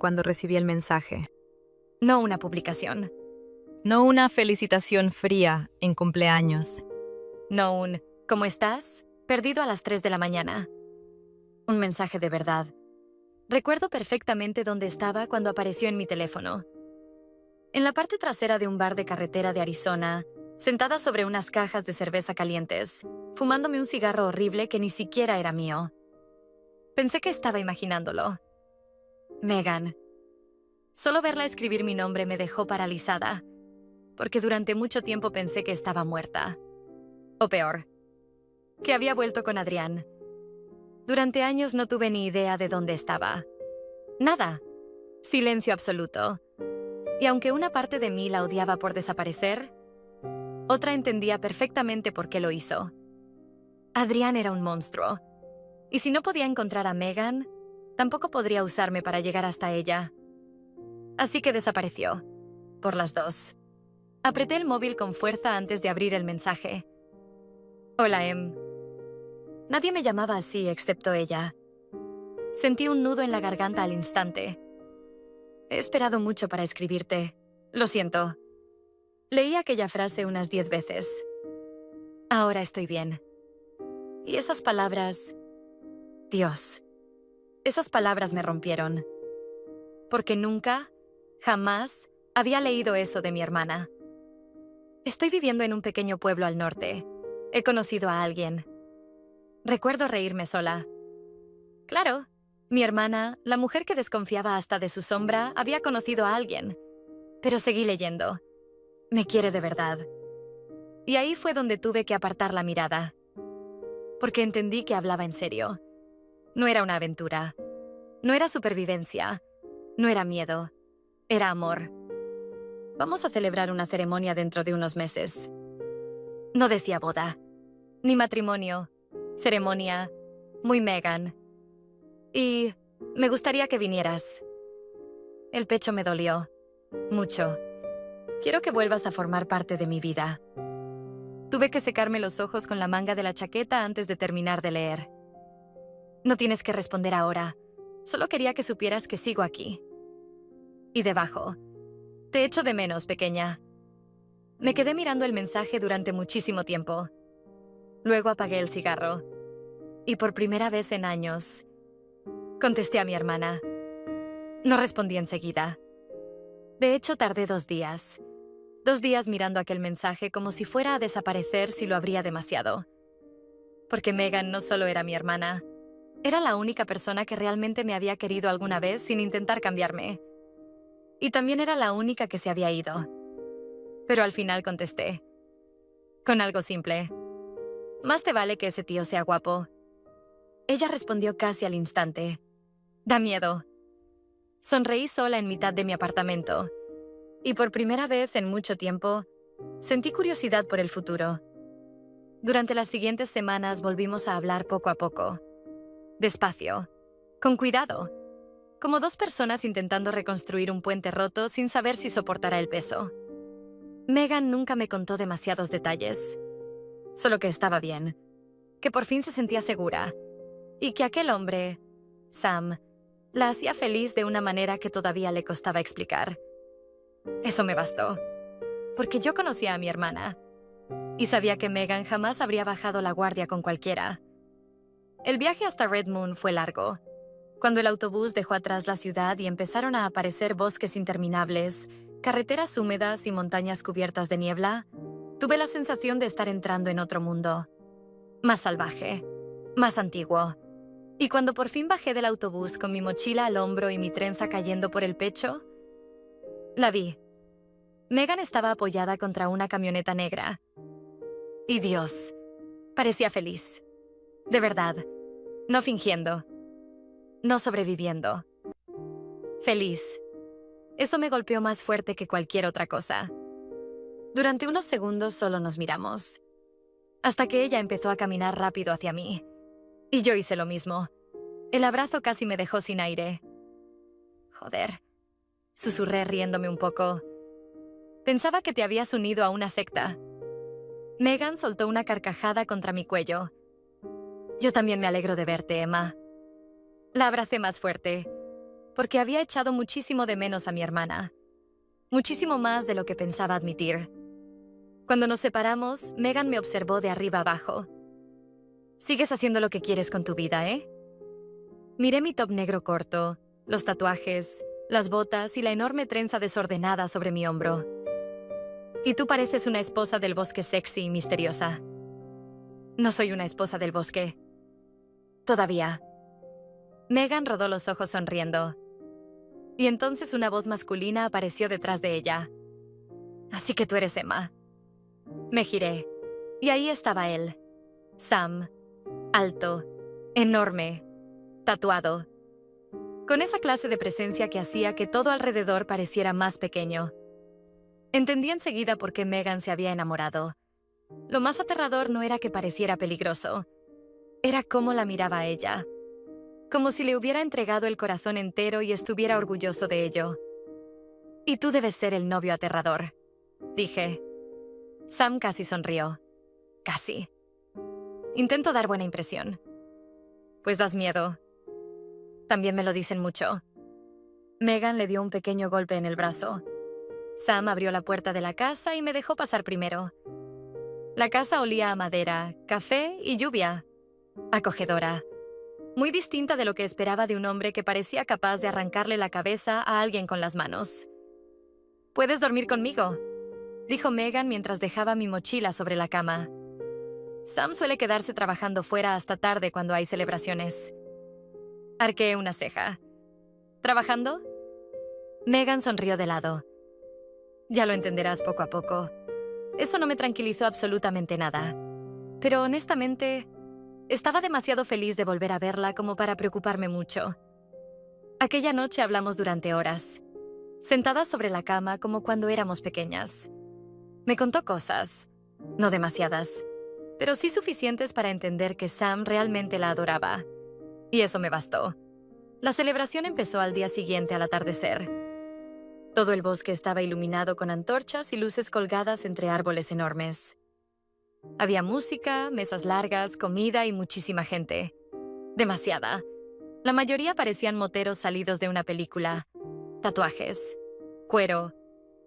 cuando recibí el mensaje. No una publicación. No una felicitación fría en cumpleaños. No un ¿cómo estás? Perdido a las 3 de la mañana. Un mensaje de verdad. Recuerdo perfectamente dónde estaba cuando apareció en mi teléfono. En la parte trasera de un bar de carretera de Arizona, sentada sobre unas cajas de cerveza calientes, fumándome un cigarro horrible que ni siquiera era mío. Pensé que estaba imaginándolo. Megan. Solo verla escribir mi nombre me dejó paralizada, porque durante mucho tiempo pensé que estaba muerta. O peor, que había vuelto con Adrián. Durante años no tuve ni idea de dónde estaba. Nada. Silencio absoluto. Y aunque una parte de mí la odiaba por desaparecer, otra entendía perfectamente por qué lo hizo. Adrián era un monstruo. Y si no podía encontrar a Megan, tampoco podría usarme para llegar hasta ella. Así que desapareció. Por las dos. Apreté el móvil con fuerza antes de abrir el mensaje. Hola, Em. Nadie me llamaba así excepto ella. Sentí un nudo en la garganta al instante. He esperado mucho para escribirte. Lo siento. Leí aquella frase unas 10 veces. Ahora estoy bien. Y esas palabras... Dios. Esas palabras me rompieron. Porque nunca, jamás, había leído eso de mi hermana. Estoy viviendo en un pequeño pueblo al norte. He conocido a alguien. Recuerdo reírme sola. Claro, mi hermana, la mujer que desconfiaba hasta de su sombra, había conocido a alguien. Pero seguí leyendo. Me quiere de verdad. Y ahí fue donde tuve que apartar la mirada. Porque entendí que hablaba en serio. No era una aventura. No era supervivencia. No era miedo. Era amor. Vamos a celebrar una ceremonia dentro de unos meses. No decía boda. Ni matrimonio. Ceremonia. Muy Megan. Y me gustaría que vinieras. El pecho me dolió. Mucho. Quiero que vuelvas a formar parte de mi vida. Tuve que secarme los ojos con la manga de la chaqueta antes de terminar de leer. No tienes que responder ahora. Solo quería que supieras que sigo aquí. Y debajo. Te echo de menos, pequeña. Me quedé mirando el mensaje durante muchísimo tiempo. Luego apagué el cigarro. Y por primera vez en años, contesté a mi hermana. No respondí enseguida. De hecho, tardé 2 días. 2 días mirando aquel mensaje como si fuera a desaparecer si lo abría demasiado. Porque Megan no solo era mi hermana, era la única persona que realmente me había querido alguna vez sin intentar cambiarme. Y también era la única que se había ido. Pero al final contesté. Con algo simple. Más te vale que ese tío sea guapo. Ella respondió casi al instante. Da miedo. Sonreí sola en mitad de mi apartamento. Y por primera vez en mucho tiempo, sentí curiosidad por el futuro. Durante las siguientes semanas volvimos a hablar poco a poco. Despacio. Con cuidado. Como 2 personas intentando reconstruir un puente roto sin saber si soportará el peso. Megan nunca me contó demasiados detalles. Solo que estaba bien. Que por fin se sentía segura. Y que aquel hombre, Sam, la hacía feliz de una manera que todavía le costaba explicar. Eso me bastó. Porque yo conocía a mi hermana. Y sabía que Megan jamás habría bajado la guardia con cualquiera. El viaje hasta Red Moon fue largo. Cuando el autobús dejó atrás la ciudad y empezaron a aparecer bosques interminables, carreteras húmedas y montañas cubiertas de niebla, tuve la sensación de estar entrando en otro mundo. Más salvaje, más antiguo. Y cuando por fin bajé del autobús con mi mochila al hombro y mi trenza cayendo por el pecho, la vi. Megan estaba apoyada contra una camioneta negra. Y Dios, parecía feliz. De verdad, no fingiendo. No sobreviviendo. Feliz. Eso me golpeó más fuerte que cualquier otra cosa. Durante unos segundos solo nos miramos. Hasta que ella empezó a caminar rápido hacia mí. Y yo hice lo mismo. El abrazo casi me dejó sin aire. Joder. Susurré riéndome un poco. Pensaba que te habías unido a una secta. Megan soltó una carcajada contra mi cuello. Yo también me alegro de verte, Emma. La abracé más fuerte. porque había echado muchísimo de menos a mi hermana. Muchísimo más de lo que pensaba admitir. Cuando nos separamos, Megan me observó de arriba abajo. Sigues haciendo lo que quieres con tu vida, ¿eh? Miré mi top negro corto, los tatuajes, las botas y la enorme trenza desordenada sobre mi hombro. Y tú pareces una esposa del bosque sexy y misteriosa. No soy una esposa del bosque. Todavía. Megan rodó los ojos sonriendo. Y entonces una voz masculina apareció detrás de ella. Así que tú eres Emma. Me giré. Y ahí estaba él. Sam. Alto. Enorme. Tatuado. Con esa clase de presencia que hacía que todo alrededor pareciera más pequeño. Entendí enseguida por qué Megan se había enamorado. Lo más aterrador no era que pareciera peligroso. Era cómo la miraba a ella. Como si le hubiera entregado el corazón entero y estuviera orgulloso de ello. Y tú debes ser el novio aterrador, dije. Sam casi sonrió. Casi. Intento dar buena impresión. Pues das miedo. También me lo dicen mucho. Megan le dio un pequeño golpe en el brazo. Sam abrió la puerta de la casa y me dejó pasar primero. La casa olía a madera, café y lluvia. Acogedora. Muy distinta de lo que esperaba de un hombre que parecía capaz de arrancarle la cabeza a alguien con las manos. «¿Puedes dormir conmigo?», dijo Megan mientras dejaba mi mochila sobre la cama. Sam suele quedarse trabajando fuera hasta tarde cuando hay celebraciones. Arqueé una ceja. ¿Trabajando? Megan sonrió de lado. Ya lo entenderás poco a poco. Eso no me tranquilizó absolutamente nada. Pero honestamente, estaba demasiado feliz de volver a verla como para preocuparme mucho. Aquella noche hablamos durante horas, sentadas sobre la cama como cuando éramos pequeñas. Me contó cosas, no demasiadas, pero sí suficientes para entender que Sam realmente la adoraba. Y eso me bastó. La celebración empezó al día siguiente al atardecer. Todo el bosque estaba iluminado con antorchas y luces colgadas entre árboles enormes. Había música, mesas largas, comida y muchísima gente. Demasiada. La mayoría parecían moteros salidos de una película. Tatuajes, cuero,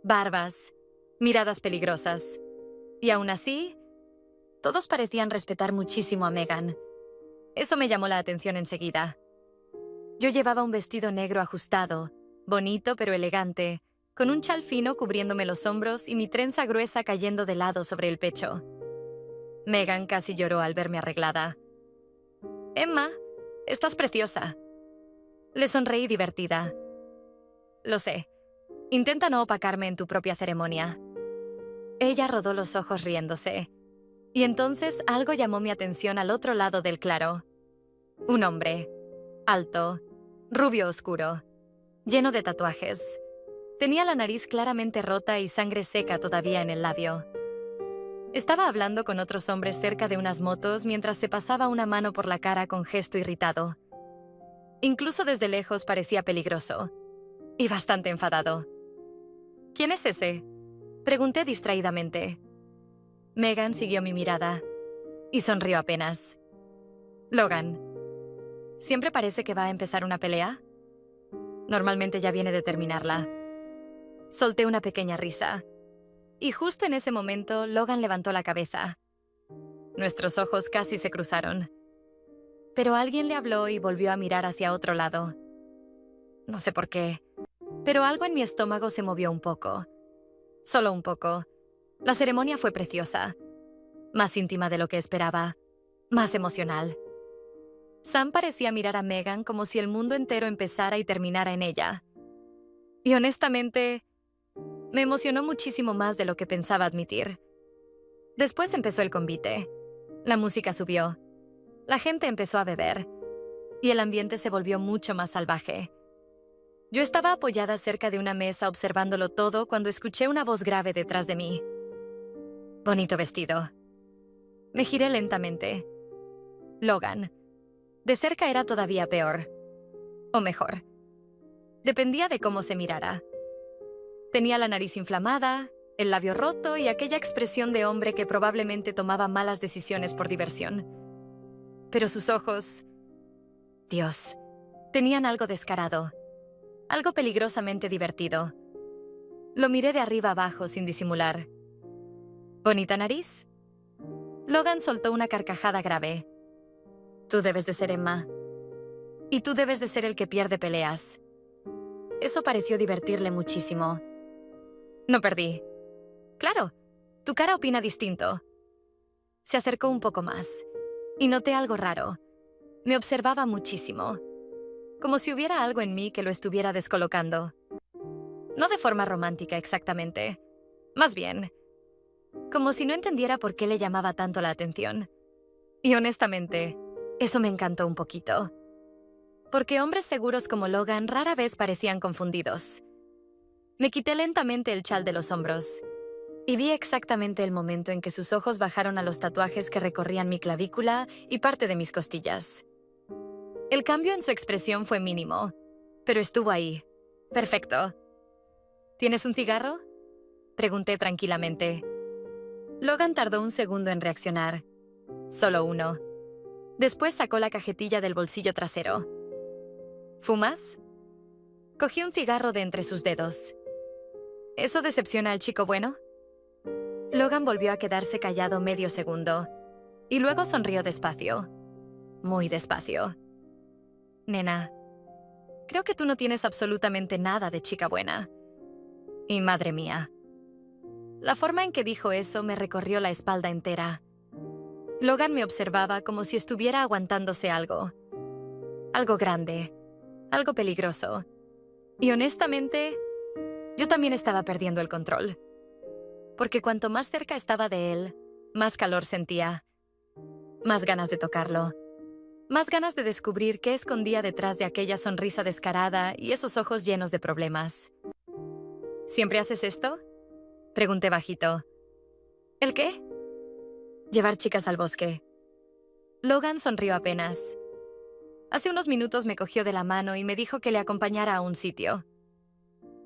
barbas, miradas peligrosas. Y aún así, todos parecían respetar muchísimo a Megan. Eso me llamó la atención enseguida. Yo llevaba un vestido negro ajustado, bonito pero elegante, con un chal fino cubriéndome los hombros y mi trenza gruesa cayendo de lado sobre el pecho. Megan casi lloró al verme arreglada. «Emma, estás preciosa». Le sonreí divertida. «Lo sé. Intenta no opacarme en tu propia ceremonia». Ella rodó los ojos riéndose. Y entonces algo llamó mi atención al otro lado del claro. Un hombre. Alto. Rubio oscuro. Lleno de tatuajes. Tenía la nariz claramente rota y sangre seca todavía en el labio. Estaba hablando con otros hombres cerca de unas motos mientras se pasaba una mano por la cara con gesto irritado. Incluso desde lejos parecía peligroso. Y bastante enfadado. «¿Quién es ese?», pregunté distraídamente. Megan siguió mi mirada. Y sonrió apenas. «Logan. ¿Siempre parece que va a empezar una pelea?» «Normalmente ya viene de terminarla». Solté una pequeña risa. Y justo en ese momento, Logan levantó la cabeza. Nuestros ojos casi se cruzaron. Pero alguien le habló y volvió a mirar hacia otro lado. No sé por qué, pero algo en mi estómago se movió un poco. Solo un poco. La ceremonia fue preciosa. Más íntima de lo que esperaba. Más emocional. Sam parecía mirar a Megan como si el mundo entero empezara y terminara en ella. Y honestamente, me emocionó muchísimo más de lo que pensaba admitir. Después empezó el convite. La música subió. La gente empezó a beber. Y el ambiente se volvió mucho más salvaje. Yo estaba apoyada cerca de una mesa observándolo todo cuando escuché una voz grave detrás de mí. «Bonito vestido». Me giré lentamente. Logan. De cerca era todavía peor. O mejor. Dependía de cómo se mirara. Tenía la nariz inflamada, el labio roto y aquella expresión de hombre que probablemente tomaba malas decisiones por diversión. Pero sus ojos... Dios, tenían algo descarado. Algo peligrosamente divertido. Lo miré de arriba abajo sin disimular. ¿Bonita nariz? Logan soltó una carcajada grave. Tú debes de ser Emma. Y tú debes de ser el que pierde peleas. Eso pareció divertirle muchísimo. No perdí. Claro, tu cara opina distinto. Se acercó un poco más, y noté algo raro. Me observaba muchísimo, como si hubiera algo en mí que lo estuviera descolocando. No de forma romántica exactamente. Más bien, como si no entendiera por qué le llamaba tanto la atención. Y honestamente, eso me encantó un poquito. Porque hombres seguros como Logan rara vez parecían confundidos. Me quité lentamente el chal de los hombros y vi exactamente el momento en que sus ojos bajaron a los tatuajes que recorrían mi clavícula y parte de mis costillas. El cambio en su expresión fue mínimo, pero estuvo ahí. Perfecto. ¿Tienes un cigarro? Pregunté tranquilamente. Logan tardó un segundo en reaccionar. Solo uno. Después sacó la cajetilla del bolsillo trasero. ¿Fumas? Cogí un cigarro de entre sus dedos. ¿Eso decepciona al chico bueno? Logan volvió a quedarse callado medio segundo, y luego sonrió despacio. Muy despacio. Nena, creo que tú no tienes absolutamente nada de chica buena. Y madre mía. La forma en que dijo eso me recorrió la espalda entera. Logan me observaba como si estuviera aguantándose algo. Algo grande. Algo peligroso. Y honestamente, yo también estaba perdiendo el control. Porque cuanto más cerca estaba de él, más calor sentía. Más ganas de tocarlo. Más ganas de descubrir qué escondía detrás de aquella sonrisa descarada y esos ojos llenos de problemas. ¿Siempre haces esto? Pregunté bajito. ¿El qué? Llevar chicas al bosque. Logan sonrió apenas. Hace unos minutos me cogió de la mano y me dijo que le acompañara a un sitio.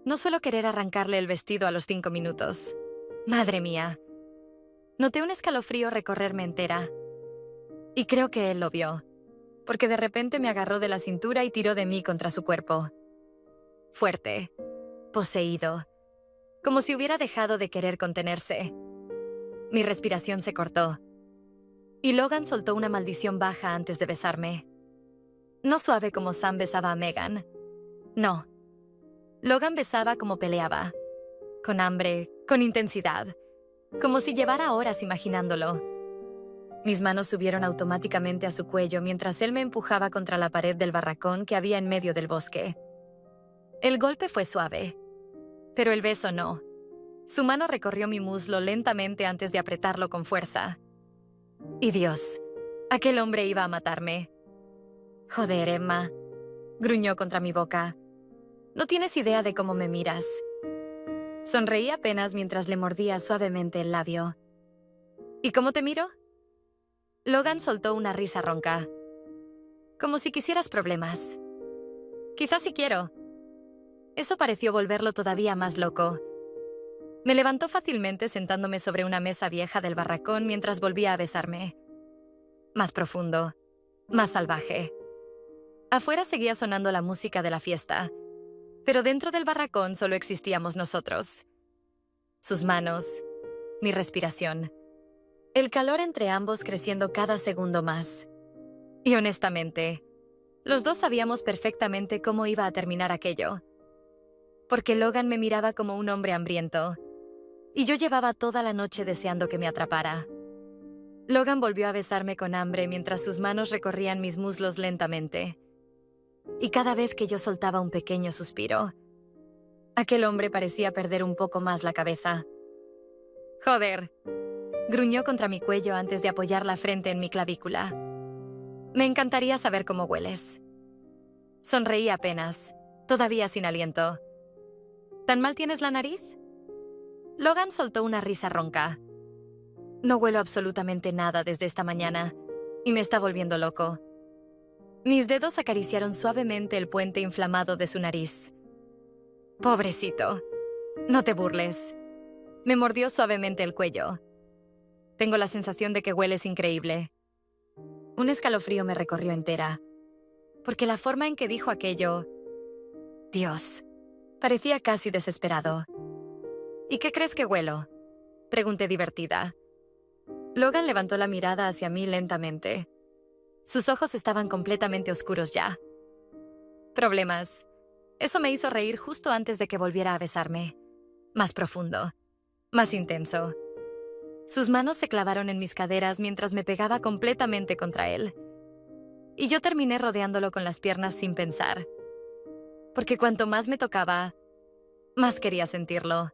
No suelo querer arrancarle el vestido a los 5 minutos. Madre mía. Noté un escalofrío recorrerme entera. Y creo que él lo vio, porque de repente me agarró de la cintura y tiró de mí contra su cuerpo. Fuerte. Poseído. Como si hubiera dejado de querer contenerse. Mi respiración se cortó. Y Logan soltó una maldición baja antes de besarme. No suave como Sam besaba a Megan. No. Logan besaba como peleaba. Con hambre, con intensidad. Como si llevara horas imaginándolo. Mis manos subieron automáticamente a su cuello mientras él me empujaba contra la pared del barracón que había en medio del bosque. El golpe fue suave, pero el beso no. Su mano recorrió mi muslo lentamente antes de apretarlo con fuerza. Y Dios, aquel hombre iba a matarme. Joder, Emma, gruñó contra mi boca. No tienes idea de cómo me miras. Sonreí apenas mientras le mordía suavemente el labio. ¿Y cómo te miro? Logan soltó una risa ronca. Como si quisieras problemas. Quizás sí quiero. Eso pareció volverlo todavía más loco. Me levantó fácilmente sentándome sobre una mesa vieja del barracón mientras volvía a besarme. Más profundo, más salvaje. Afuera seguía sonando la música de la fiesta, pero dentro del barracón solo existíamos nosotros. Sus manos, mi respiración. El calor entre ambos creciendo cada segundo más. Y honestamente, los dos sabíamos perfectamente cómo iba a terminar aquello. Porque Logan me miraba como un hombre hambriento, y yo llevaba toda la noche deseando que me atrapara. Logan volvió a besarme con hambre mientras sus manos recorrían mis muslos lentamente. Y cada vez que yo soltaba un pequeño suspiro, aquel hombre parecía perder un poco más la cabeza. Joder. Gruñó contra mi cuello antes de apoyar la frente en mi clavícula. Me encantaría saber cómo hueles. Sonreí apenas, todavía sin aliento. ¿Tan mal tienes la nariz? Logan soltó una risa ronca. No huelo absolutamente nada desde esta mañana, y me está volviendo loco. Mis dedos acariciaron suavemente el puente inflamado de su nariz. Pobrecito. No te burles. Me mordió suavemente el cuello. Tengo la sensación de que hueles increíble. Un escalofrío me recorrió entera, porque la forma en que dijo aquello Dios, parecía casi desesperado. ¿Y qué crees que huelo?, pregunté divertida. Logan levantó la mirada hacia mí lentamente. Sus ojos estaban completamente oscuros ya. Problemas. Eso me hizo reír justo antes de que volviera a besarme. Más profundo. Más intenso. Sus manos se clavaron en mis caderas mientras me pegaba completamente contra él. Y yo terminé rodeándolo con las piernas sin pensar. Porque cuanto más me tocaba, más quería sentirlo.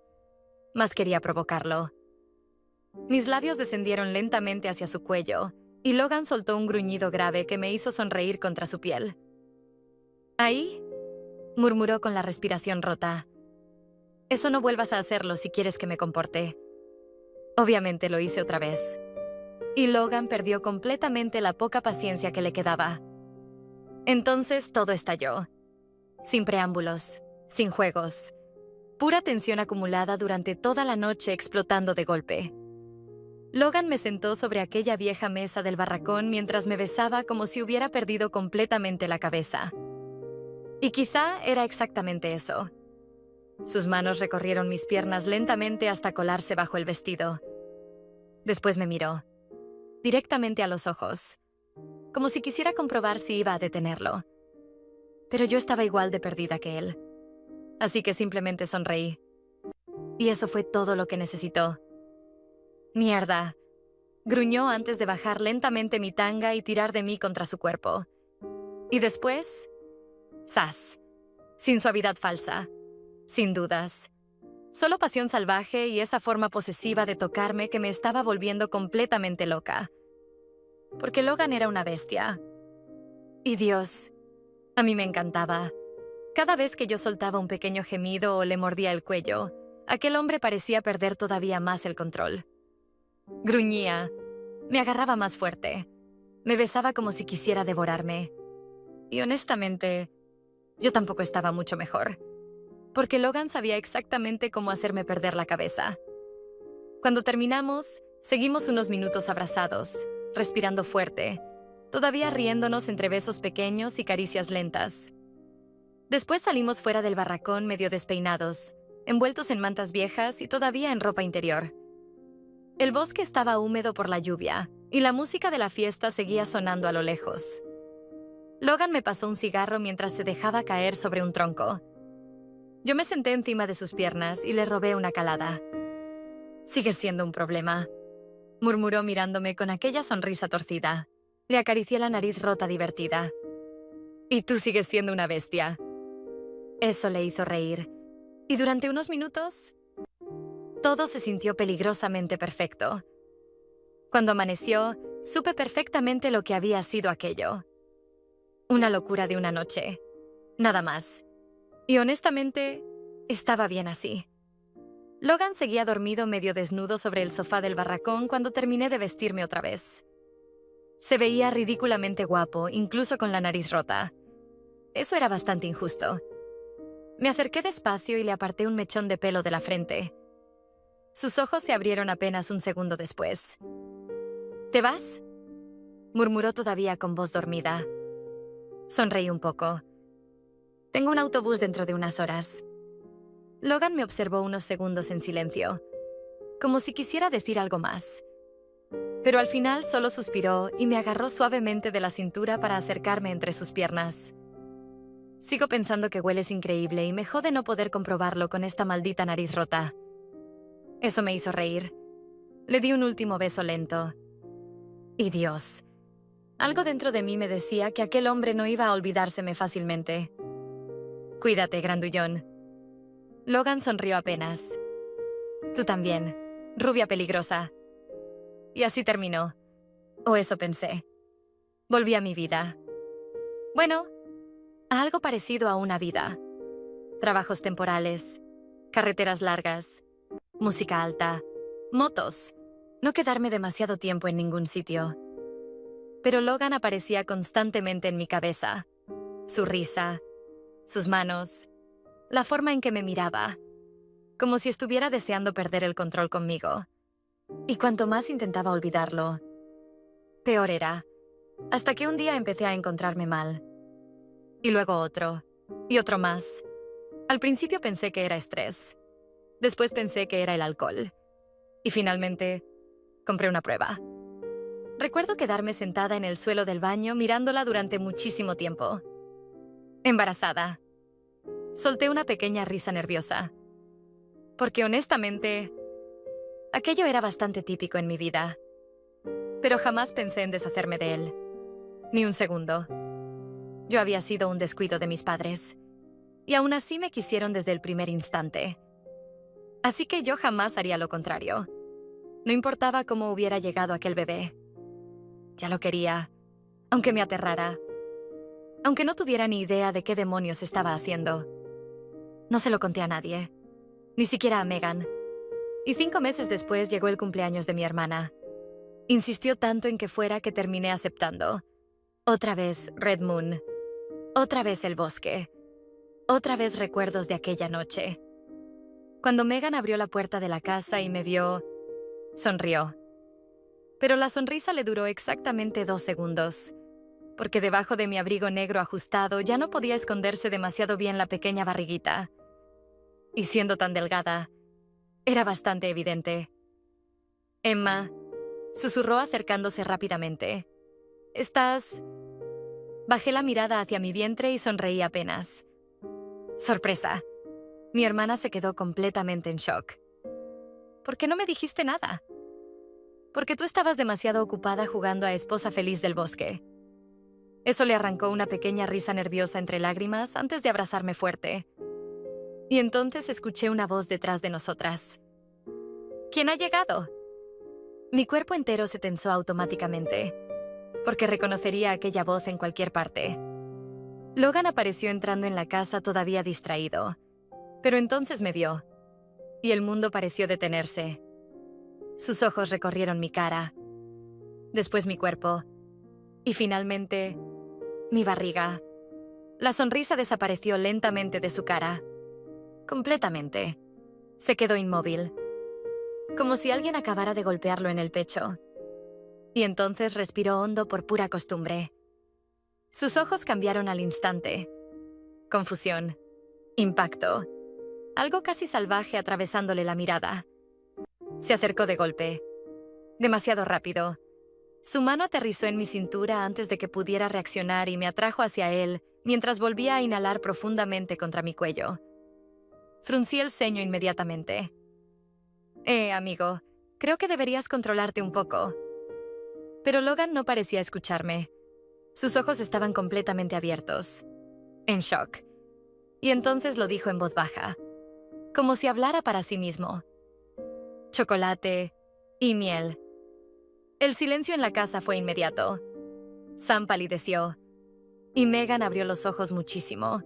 Más quería provocarlo. Mis labios descendieron lentamente hacia su cuello, y Logan soltó un gruñido grave que me hizo sonreír contra su piel. «¿Ahí?», murmuró con la respiración rota. «Eso no vuelvas a hacerlo si quieres que me comporte». Obviamente lo hice otra vez. Y Logan perdió completamente la poca paciencia que le quedaba. Entonces todo estalló. Sin preámbulos, sin juegos. Pura tensión acumulada durante toda la noche explotando de golpe. Logan me sentó sobre aquella vieja mesa del barracón mientras me besaba como si hubiera perdido completamente la cabeza. Y quizá era exactamente eso. Sus manos recorrieron mis piernas lentamente hasta colarse bajo el vestido. Después me miró, directamente a los ojos, como si quisiera comprobar si iba a detenerlo. Pero yo estaba igual de perdida que él. Así que simplemente sonreí. Y eso fue todo lo que necesitó. «Mierda», gruñó antes de bajar lentamente mi tanga y tirar de mí contra su cuerpo. Y después, ¡zas!, sin suavidad falsa, sin dudas. Solo pasión salvaje y esa forma posesiva de tocarme que me estaba volviendo completamente loca. Porque Logan era una bestia. Y Dios, a mí me encantaba. Cada vez que yo soltaba un pequeño gemido o le mordía el cuello, aquel hombre parecía perder todavía más el control. Gruñía, me agarraba más fuerte, me besaba como si quisiera devorarme. Y honestamente, yo tampoco estaba mucho mejor, porque Logan sabía exactamente cómo hacerme perder la cabeza. Cuando terminamos, seguimos unos minutos abrazados, respirando fuerte, todavía riéndonos entre besos pequeños y caricias lentas. Después salimos fuera del barracón medio despeinados, envueltos en mantas viejas y todavía en ropa interior. El bosque estaba húmedo por la lluvia, y la música de la fiesta seguía sonando a lo lejos. Logan me pasó un cigarro mientras se dejaba caer sobre un tronco. Yo me senté encima de sus piernas y le robé una calada. «Sigues siendo un problema», murmuró mirándome con aquella sonrisa torcida. Le acaricié la nariz rota divertida. «Y tú sigues siendo una bestia». Eso le hizo reír. Y durante unos minutos, todo se sintió peligrosamente perfecto. Cuando amaneció, supe perfectamente lo que había sido aquello. Una locura de una noche. Nada más. Y honestamente, estaba bien así. Logan seguía dormido medio desnudo sobre el sofá del barracón cuando terminé de vestirme otra vez. Se veía ridículamente guapo, incluso con la nariz rota. Eso era bastante injusto. Me acerqué despacio y le aparté un mechón de pelo de la frente. Sus ojos se abrieron apenas un segundo después. «¿Te vas?», murmuró todavía con voz dormida. Sonreí un poco. «Tengo un autobús dentro de unas horas». Logan me observó unos segundos en silencio, como si quisiera decir algo más. Pero al final solo suspiró y me agarró suavemente de la cintura para acercarme entre sus piernas. «Sigo pensando que hueles increíble y me jode no poder comprobarlo con esta maldita nariz rota». Eso me hizo reír. Le di un último beso lento. Y Dios, algo dentro de mí me decía que aquel hombre no iba a olvidárseme fácilmente. «Cuídate, grandullón». Logan sonrió apenas. «Tú también, rubia peligrosa». Y así terminó. O eso pensé. Volví a mi vida. Bueno, a algo parecido a una vida. Trabajos temporales, carreteras largas, música alta, motos, no quedarme demasiado tiempo en ningún sitio. Pero Logan aparecía constantemente en mi cabeza. Su risa, sus manos, la forma en que me miraba, como si estuviera deseando perder el control conmigo. Y cuanto más intentaba olvidarlo, peor era, hasta que un día empecé a encontrarme mal. Y luego otro, y otro más, Al principio pensé que era estrés. Después pensé que era el alcohol. Y finalmente, compré una prueba. Recuerdo quedarme sentada en el suelo del baño mirándola durante muchísimo tiempo. Embarazada. Solté una pequeña risa nerviosa. Porque honestamente, aquello era bastante típico en mi vida. Pero jamás pensé en deshacerme de él. Ni un segundo. Yo había sido un descuido de mis padres. Y aún así me quisieron desde el primer instante. Así que yo jamás haría lo contrario. No importaba cómo hubiera llegado aquel bebé. Ya lo quería, aunque me aterrara. Aunque no tuviera ni idea de qué demonios estaba haciendo. No se lo conté a nadie. Ni siquiera a Megan. Y 5 meses después llegó el cumpleaños de mi hermana. Insistió tanto en que fuera que terminé aceptando. Otra vez Red Moon. Otra vez el bosque. Otra vez recuerdos de aquella noche. Cuando Megan abrió la puerta de la casa y me vio, sonrió. Pero la sonrisa le duró exactamente 2 segundos, porque debajo de mi abrigo negro ajustado ya no podía esconderse demasiado bien la pequeña barriguita. Y siendo tan delgada, era bastante evidente. Emma, susurró acercándose rápidamente. ¿Estás...? Bajé la mirada hacia mi vientre y sonreí apenas. Sorpresa. Mi hermana se quedó completamente en shock. ¿Por qué no me dijiste nada? Porque tú estabas demasiado ocupada jugando a esposa feliz del bosque. Eso le arrancó una pequeña risa nerviosa entre lágrimas antes de abrazarme fuerte. Y entonces escuché una voz detrás de nosotras. ¿Quién ha llegado? Mi cuerpo entero se tensó automáticamente, porque reconocería aquella voz en cualquier parte. Logan apareció entrando en la casa todavía distraído, pero entonces me vio, y el mundo pareció detenerse. Sus ojos recorrieron mi cara, después mi cuerpo, y finalmente, mi barriga. La sonrisa desapareció lentamente de su cara. Completamente. Se quedó inmóvil, como si alguien acabara de golpearlo en el pecho. Y entonces respiró hondo por pura costumbre. Sus ojos cambiaron al instante. Confusión. Impacto. Algo casi salvaje atravesándole la mirada. Se acercó de golpe. Demasiado rápido. Su mano aterrizó en mi cintura antes de que pudiera reaccionar y me atrajo hacia él mientras volvía a inhalar profundamente contra mi cuello. Fruncí el ceño inmediatamente. Amigo, creo que deberías controlarte un poco. Pero Logan no parecía escucharme. Sus ojos estaban completamente abiertos, en shock. Y entonces lo dijo en voz baja, como si hablara para sí mismo. Chocolate y miel. El silencio en la casa fue inmediato. Sam palideció, y Megan abrió los ojos muchísimo.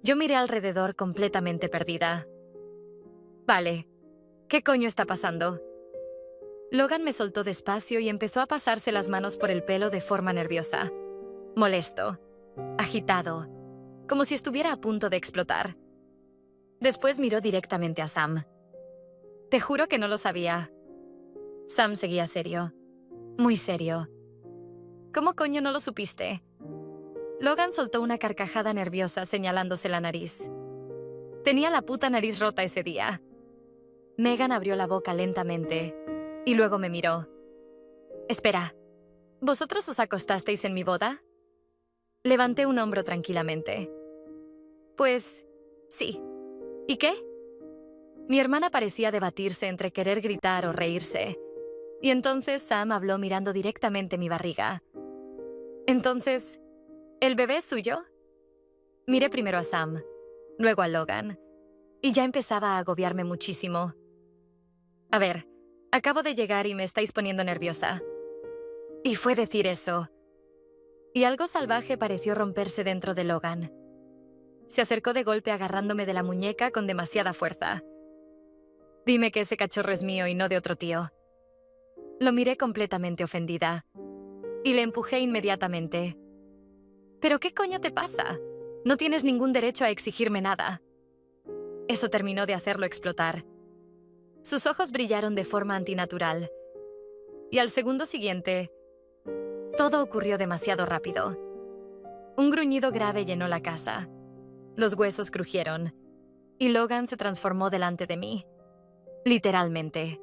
Yo miré alrededor completamente perdida. Vale, ¿qué coño está pasando? Logan me soltó despacio y empezó a pasarse las manos por el pelo de forma nerviosa. Molesto, agitado, como si estuviera a punto de explotar. Después miró directamente a Sam. Te juro que no lo sabía. Sam seguía serio, muy serio. ¿Cómo coño no lo supiste? Logan soltó una carcajada nerviosa señalándose la nariz. Tenía la puta nariz rota ese día. Megan abrió la boca lentamente y luego me miró. Espera, ¿vosotros os acostasteis en mi boda? Levanté un hombro tranquilamente. Pues, sí. ¿Y qué? Mi hermana parecía debatirse entre querer gritar o reírse. Y entonces Sam habló mirando directamente mi barriga. Entonces, ¿el bebé es suyo? Miré primero a Sam, luego a Logan, y ya empezaba a agobiarme muchísimo. A ver, acabo de llegar y me estáis poniendo nerviosa. Y fue decir eso. Y algo salvaje pareció romperse dentro de Logan. Se acercó de golpe agarrándome de la muñeca con demasiada fuerza. Dime que ese cachorro es mío y no de otro tío. Lo miré completamente ofendida. Y le empujé inmediatamente. ¿Pero qué coño te pasa? No tienes ningún derecho a exigirme nada. Eso terminó de hacerlo explotar. Sus ojos brillaron de forma antinatural. Y al segundo siguiente, todo ocurrió demasiado rápido. Un gruñido grave llenó la casa. Los huesos crujieron. y Logan se transformó delante de mí. Literalmente.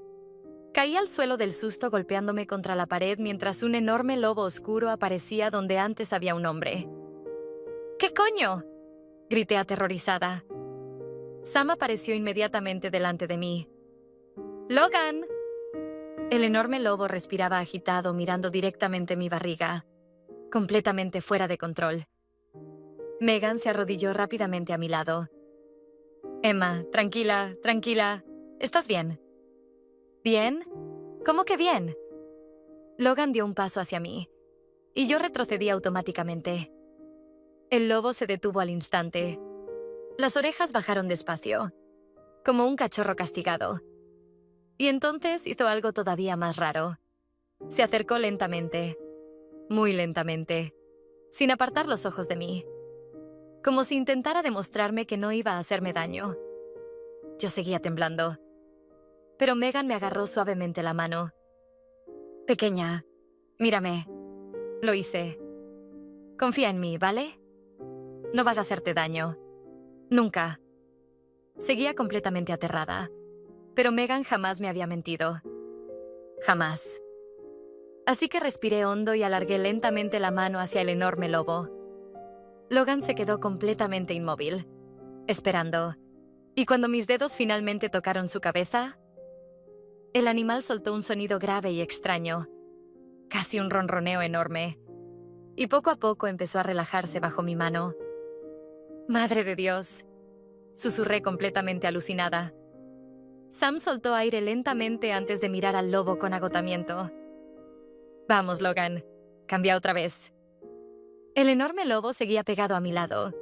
Caí al suelo del susto golpeándome contra la pared mientras un enorme lobo oscuro aparecía donde antes había un hombre. ¿Qué coño?, grité aterrorizada. Sam apareció inmediatamente delante de mí. ¡Logan! El enorme lobo respiraba agitado, mirando directamente mi barriga, completamente fuera de control. Megan se arrodilló rápidamente a mi lado. Emma, tranquila, tranquila. ¿Estás bien? ¿Bien? ¿Cómo que bien? Logan dio un paso hacia mí, y yo retrocedí automáticamente. El lobo se detuvo al instante. Las orejas bajaron despacio, como un cachorro castigado. Y entonces hizo algo todavía más raro. Se acercó lentamente, muy lentamente, sin apartar los ojos de mí, como si intentara demostrarme que no iba a hacerme daño. Yo seguía temblando, pero Megan me agarró suavemente la mano. Pequeña, mírame. Lo hice. Confía en mí, ¿vale? No vas a hacerte daño. Nunca. Seguía completamente aterrada, pero Megan jamás me había mentido. Jamás. Así que respiré hondo y alargué lentamente la mano hacia el enorme lobo. Logan se quedó completamente inmóvil, esperando, y cuando mis dedos finalmente tocaron su cabeza, el animal soltó un sonido grave y extraño, casi un ronroneo enorme, y poco a poco empezó a relajarse bajo mi mano. ¡Madre de Dios!, susurré completamente alucinada. Sam soltó aire lentamente antes de mirar al lobo con agotamiento. Vamos, Logan, cambia otra vez. El enorme lobo seguía pegado a mi lado,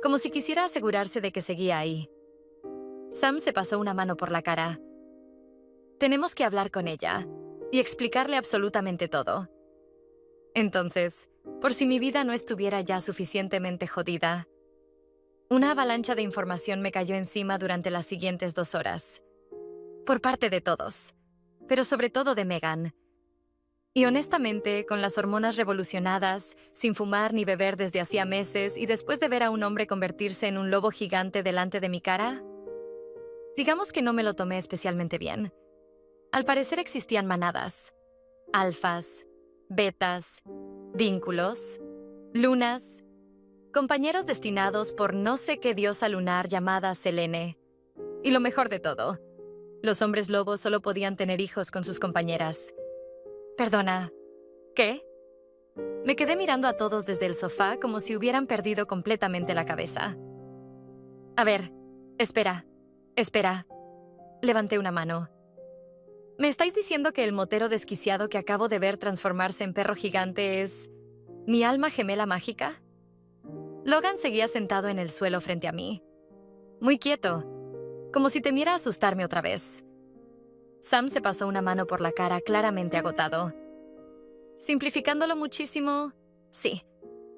como si quisiera asegurarse de que seguía ahí. Sam se pasó una mano por la cara. Tenemos que hablar con ella y explicarle absolutamente todo. Entonces, por si mi vida no estuviera ya suficientemente jodida, una avalancha de información me cayó encima durante las siguientes 2 horas. Por parte de todos, pero sobre todo de Megan. Y honestamente, con las hormonas revolucionadas, sin fumar ni beber desde hacía meses y después de ver a un hombre convertirse en un lobo gigante delante de mi cara, digamos que no me lo tomé especialmente bien. Al parecer existían manadas, alfas, betas, vínculos, lunas, compañeros destinados por no sé qué diosa lunar llamada Selene. Y lo mejor de todo, los hombres lobos solo podían tener hijos con sus compañeras. Perdona, ¿qué? Me quedé mirando a todos desde el sofá como si hubieran perdido completamente la cabeza. A ver, espera. Levanté una mano. ¿Me estáis diciendo que el motero desquiciado que acabo de ver transformarse en perro gigante es mi alma gemela mágica? Logan seguía sentado en el suelo frente a mí, muy quieto, como si temiera asustarme otra vez. Sam se pasó una mano por la cara, claramente agotado. Simplificándolo muchísimo, sí.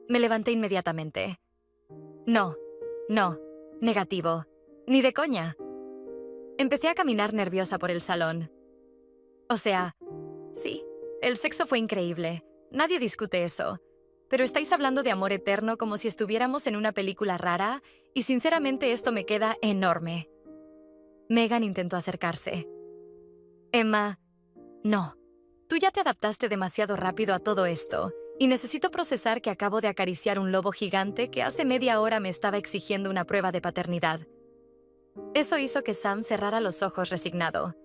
Me levanté inmediatamente. No, negativo, ni de coña. Empecé a caminar nerviosa por el salón. O sea, sí, el sexo fue increíble, nadie discute eso. Pero estáis hablando de amor eterno como si estuviéramos en una película rara, y sinceramente esto me queda enorme. Megan intentó acercarse. Emma, no. Tú ya te adaptaste demasiado rápido a todo esto, y necesito procesar que acabo de acariciar un lobo gigante que hace media hora me estaba exigiendo una prueba de paternidad. Eso hizo que Sam cerrara los ojos resignado,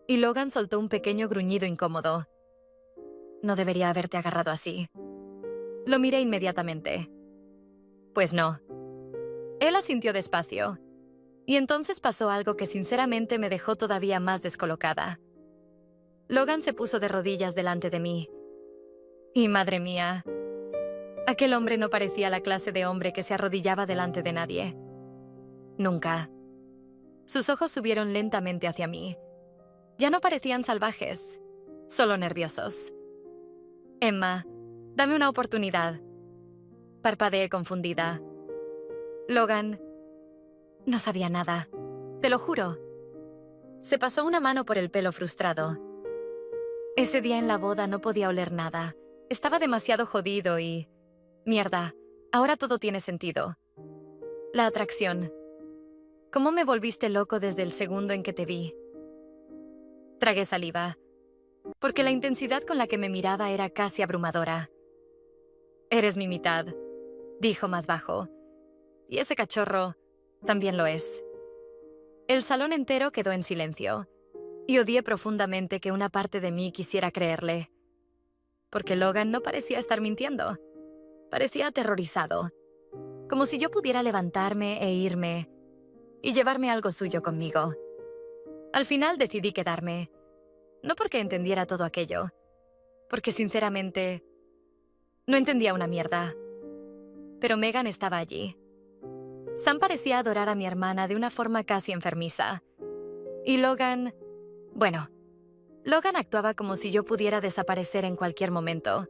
y Logan soltó un pequeño gruñido incómodo. No debería haberte agarrado así. Lo miré inmediatamente. Pues no. Él asintió despacio, y entonces pasó algo que sinceramente me dejó todavía más descolocada. Logan se puso de rodillas delante de mí. Y madre mía, aquel hombre no parecía la clase de hombre que se arrodillaba delante de nadie. Nunca. Sus ojos subieron lentamente hacia mí. Ya no parecían salvajes, solo nerviosos. Emma, dame una oportunidad. Parpadeé confundida. Logan, no sabía nada. Te lo juro. Se pasó una mano por el pelo frustrado. Ese día en la boda no podía oler nada. Estaba demasiado jodido y... Mierda, ahora todo tiene sentido. La atracción. ¿Cómo me volviste loco desde el segundo en que te vi? Tragué saliva, porque la intensidad con la que me miraba era casi abrumadora. Eres mi mitad, dijo más bajo. Y ese cachorro también lo es. El salón entero quedó en silencio, y odié profundamente que una parte de mí quisiera creerle. Porque Logan no parecía estar mintiendo. Parecía aterrorizado, como si yo pudiera levantarme e irme y llevarme algo suyo conmigo. Al final decidí quedarme, no porque entendiera todo aquello, porque sinceramente no entendía una mierda. Pero Megan estaba allí. Sam parecía adorar a mi hermana de una forma casi enfermiza. Y Logan... Bueno, Logan actuaba como si yo pudiera desaparecer en cualquier momento.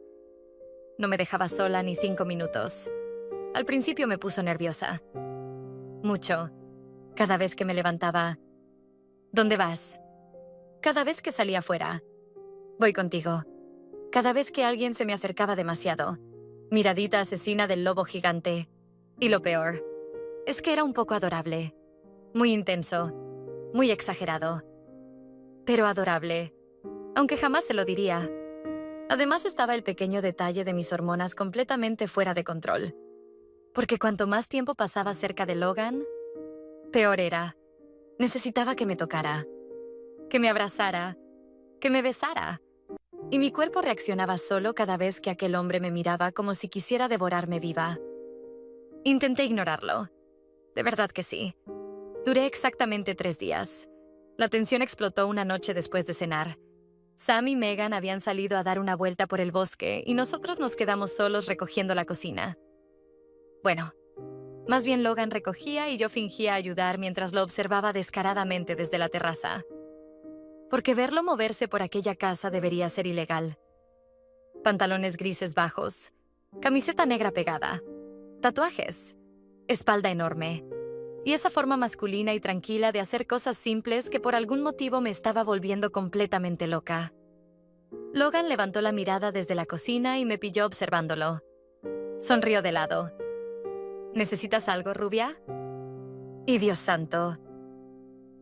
No me dejaba sola ni 5 minutos. Al principio me puso nerviosa. Mucho. Cada vez que me levantaba. ¿Dónde vas? Cada vez que salía fuera. Voy contigo. Cada vez que alguien se me acercaba demasiado. Miradita asesina del lobo gigante. Y lo peor, es que era un poco adorable. Muy intenso. Muy exagerado. Pero adorable. Aunque jamás se lo diría. Además estaba el pequeño detalle de mis hormonas completamente fuera de control. Porque cuanto más tiempo pasaba cerca de Logan, peor era. Necesitaba que me tocara, que me abrazara, que me besara. Y mi cuerpo reaccionaba solo cada vez que aquel hombre me miraba como si quisiera devorarme viva. Intenté ignorarlo. De verdad que sí. Duré exactamente 3 días. La tensión explotó una noche después de cenar. Sam y Megan habían salido a dar una vuelta por el bosque y nosotros nos quedamos solos recogiendo la cocina. Bueno, más bien Logan recogía y yo fingía ayudar mientras lo observaba descaradamente desde la terraza. Porque verlo moverse por aquella casa debería ser ilegal. Pantalones grises bajos, camiseta negra pegada, tatuajes, espalda enorme, y esa forma masculina y tranquila de hacer cosas simples que por algún motivo me estaba volviendo completamente loca. Logan levantó la mirada desde la cocina y me pilló observándolo. Sonrió de lado. ¿Necesitas algo, rubia? Y Dios santo,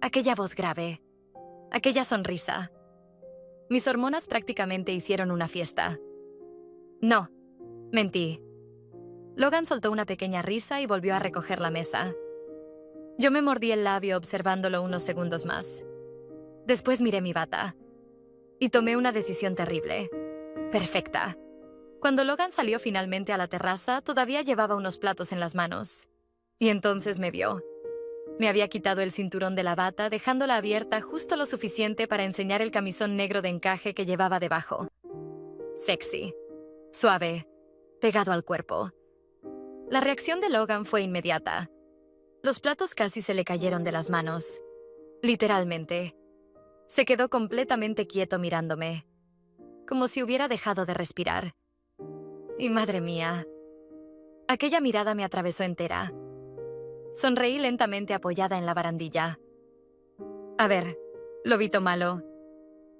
aquella voz grave, aquella sonrisa. Mis hormonas prácticamente hicieron una fiesta. No, mentí. Logan soltó una pequeña risa y volvió a recoger la mesa. Yo me mordí el labio observándolo unos segundos más. Después miré mi bata y tomé una decisión terrible. Perfecta. Cuando Logan salió finalmente a la terraza, todavía llevaba unos platos en las manos. Y entonces me vio. Me había quitado el cinturón de la bata, dejándola abierta justo lo suficiente para enseñar el camisón negro de encaje que llevaba debajo. Sexy, suave, pegado al cuerpo. La reacción de Logan fue inmediata. Los platos casi se le cayeron de las manos. Literalmente. Se quedó completamente quieto mirándome, como si hubiera dejado de respirar. Y madre mía, aquella mirada me atravesó entera. Sonreí lentamente apoyada en la barandilla. A ver, lobito malo,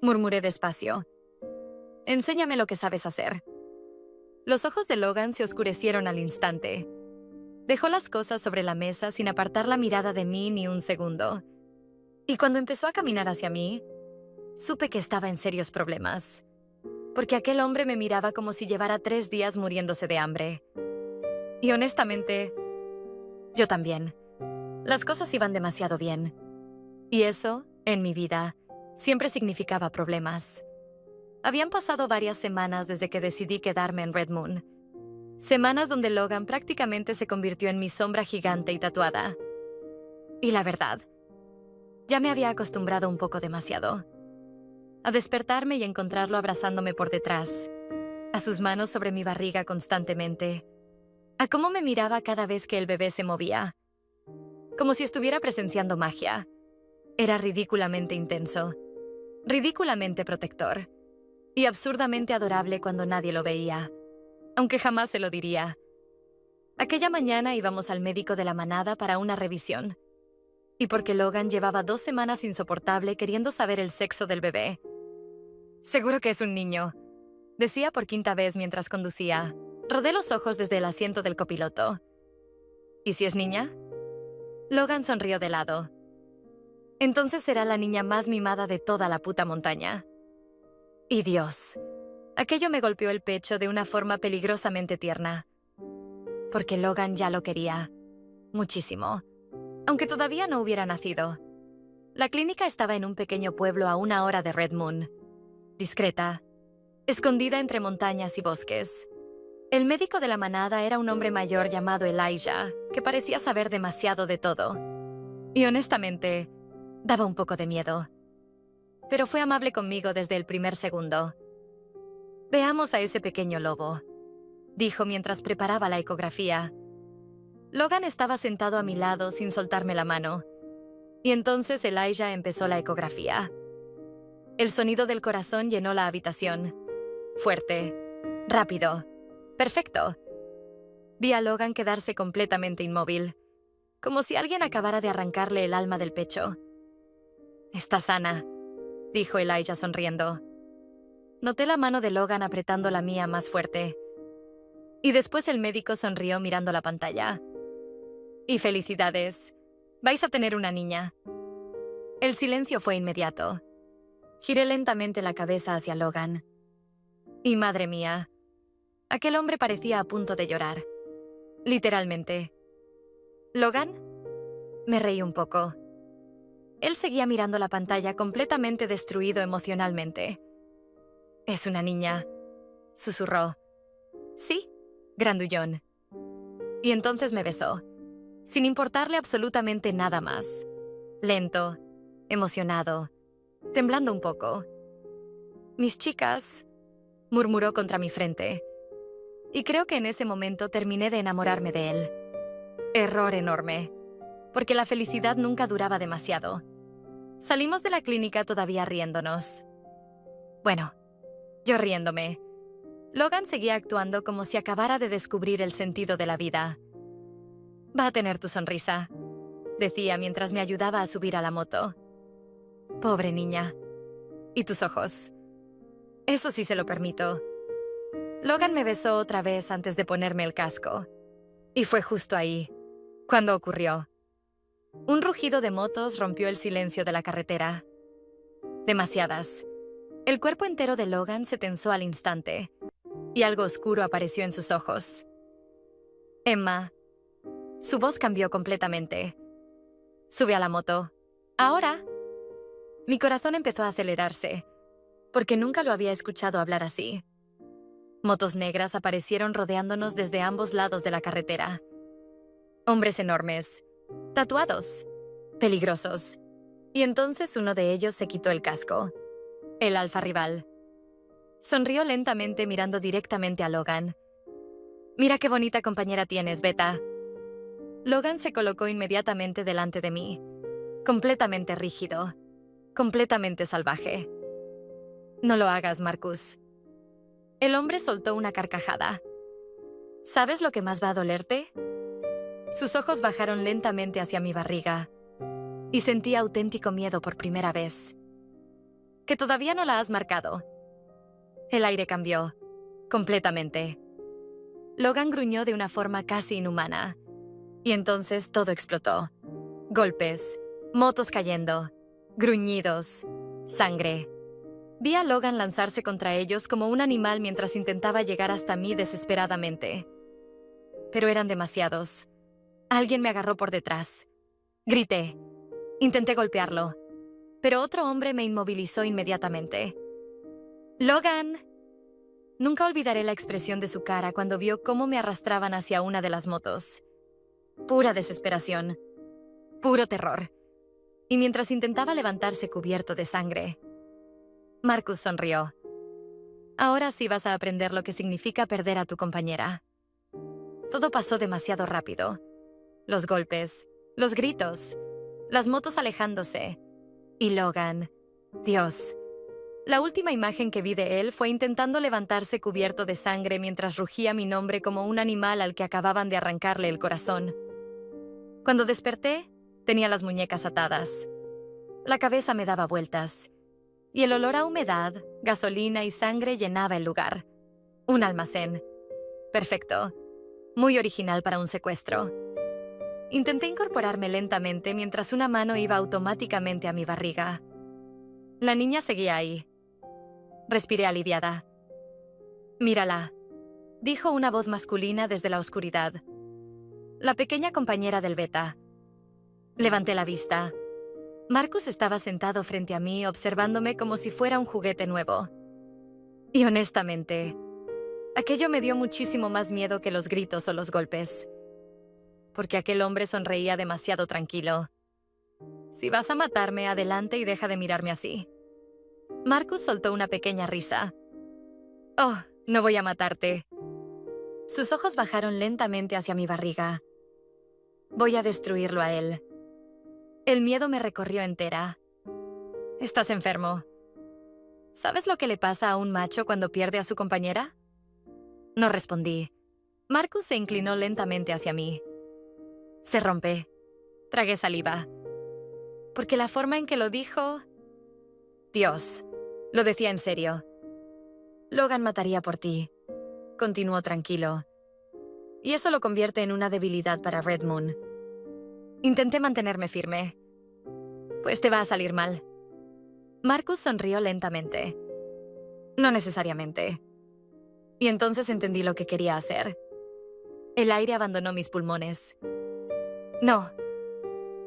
murmuré despacio. Enséñame lo que sabes hacer. Los ojos de Logan se oscurecieron al instante. Dejó las cosas sobre la mesa sin apartar la mirada de mí ni un segundo. Y cuando empezó a caminar hacia mí, supe que estaba en serios problemas. Porque aquel hombre me miraba como si llevara 3 días muriéndose de hambre. Y honestamente, yo también. Las cosas iban demasiado bien. Y eso, en mi vida, siempre significaba problemas. Habían pasado varias semanas desde que decidí quedarme en Red Moon. Semanas donde Logan prácticamente se convirtió en mi sombra gigante y tatuada. Y la verdad, ya me había acostumbrado un poco demasiado. A despertarme y encontrarlo abrazándome por detrás, a sus manos sobre mi barriga constantemente, a cómo me miraba cada vez que el bebé se movía, como si estuviera presenciando magia. Era ridículamente intenso, ridículamente protector, y absurdamente adorable cuando nadie lo veía, aunque jamás se lo diría. Aquella mañana íbamos al médico de la manada para una revisión, y porque Logan llevaba 2 semanas insoportable queriendo saber el sexo del bebé. Seguro que es un niño, decía por 5ª vez mientras conducía. Rodé los ojos desde el asiento del copiloto. ¿Y si es niña? Logan sonrió de lado. Entonces será la niña más mimada de toda la puta montaña. Y Dios, aquello me golpeó el pecho de una forma peligrosamente tierna. Porque Logan ya lo quería. Muchísimo. Aunque todavía no hubiera nacido. La clínica estaba en un pequeño pueblo a 1 hora de Red Moon. Discreta, escondida entre montañas y bosques. El médico de la manada era un hombre mayor llamado Elijah, que parecía saber demasiado de todo. Y honestamente, daba un poco de miedo. Pero fue amable conmigo desde el primer segundo. «Veamos a ese pequeño lobo», dijo mientras preparaba la ecografía. Logan estaba sentado a mi lado sin soltarme la mano. Y entonces Elijah empezó la ecografía. El sonido del corazón llenó la habitación. Fuerte, rápido, perfecto. Vi a Logan quedarse completamente inmóvil, como si alguien acabara de arrancarle el alma del pecho. «Está sana», dijo Elijah sonriendo. Noté la mano de Logan apretando la mía más fuerte. Y después el médico sonrió mirando la pantalla. «Y felicidades. Vais a tener una niña». El silencio fue inmediato. Giré lentamente la cabeza hacia Logan. Y madre mía, aquel hombre parecía a punto de llorar. Literalmente. «¿Logan?» Me reí un poco. Él seguía mirando la pantalla completamente destruido emocionalmente. «Es una niña», susurró. «Sí», grandullón. Y entonces me besó, sin importarle absolutamente nada más. Lento, emocionado, temblando un poco. «Mis chicas», murmuró contra mi frente. Y creo que en ese momento terminé de enamorarme de él. Error enorme, porque la felicidad nunca duraba demasiado. Salimos de la clínica todavía riéndonos. Bueno, yo riéndome. Logan seguía actuando como si acabara de descubrir el sentido de la vida. «Va a tener tu sonrisa», decía mientras me ayudaba a subir a la moto. «Pobre niña. Y tus ojos. Eso sí se lo permito». Logan me besó otra vez antes de ponerme el casco. Y fue justo ahí, cuando ocurrió. Un rugido de motos rompió el silencio de la carretera. Demasiadas. El cuerpo entero de Logan se tensó al instante, y algo oscuro apareció en sus ojos. «Emma». Su voz cambió completamente. «Sube a la moto. Ahora». Mi corazón empezó a acelerarse, porque nunca lo había escuchado hablar así. Motos negras aparecieron rodeándonos desde ambos lados de la carretera. Hombres enormes, tatuados, peligrosos. Y entonces uno de ellos se quitó el casco. El alfa rival. Sonrió lentamente mirando directamente a Logan. «Mira qué bonita compañera tienes, Beta». Logan se colocó inmediatamente delante de mí, completamente rígido, completamente salvaje. «No lo hagas, Marcus». El hombre soltó una carcajada. «¿Sabes lo que más va a dolerte?» Sus ojos bajaron lentamente hacia mi barriga, y sentí auténtico miedo por primera vez. «Que todavía no la has marcado». El aire cambió, completamente. Logan gruñó de una forma casi inhumana, y entonces todo explotó. Golpes, motos cayendo, gruñidos, sangre. Vi a Logan lanzarse contra ellos como un animal mientras intentaba llegar hasta mí desesperadamente. Pero eran demasiados. Alguien me agarró por detrás. Grité. Intenté golpearlo, pero otro hombre me inmovilizó inmediatamente. «¡Logan!». Nunca olvidaré la expresión de su cara cuando vio cómo me arrastraban hacia una de las motos. Pura desesperación. Puro terror. Y mientras intentaba levantarse cubierto de sangre, Marcus sonrió. «Ahora sí vas a aprender lo que significa perder a tu compañera». Todo pasó demasiado rápido. Los golpes, los gritos, las motos alejándose. Y Logan, Dios. La última imagen que vi de él fue intentando levantarse cubierto de sangre mientras rugía mi nombre como un animal al que acababan de arrancarle el corazón. Cuando desperté, tenía las muñecas atadas. La cabeza me daba vueltas, y el olor a humedad, gasolina y sangre llenaba el lugar. Un almacén. Perfecto. Muy original para un secuestro. Intenté incorporarme lentamente mientras una mano iba automáticamente a mi barriga. La niña seguía ahí. Respiré aliviada. «Mírala», dijo una voz masculina desde la oscuridad. La pequeña compañera del beta. Levanté la vista. Marcus estaba sentado frente a mí observándome como si fuera un juguete nuevo. Y honestamente, aquello me dio muchísimo más miedo que los gritos o los golpes. Porque aquel hombre sonreía demasiado tranquilo. «Si vas a matarme, adelante y deja de mirarme así». Marcus soltó una pequeña risa. «Oh, no voy a matarte». Sus ojos bajaron lentamente hacia mi barriga. «Voy a destruirlo a él». El miedo me recorrió entera. «Estás enfermo. ¿Sabes lo que le pasa a un macho cuando pierde a su compañera?» No respondí. Marcus se inclinó lentamente hacia mí. Se rompe. Tragué saliva. Porque la forma en que lo dijo... Dios, lo decía en serio. «Logan mataría por ti», continuó tranquilo. «Y eso lo convierte en una debilidad para Red Moon». Intenté mantenerme firme. «Pues te va a salir mal». Marcus sonrió lentamente. «No necesariamente». Y entonces entendí lo que quería hacer. El aire abandonó mis pulmones. «No».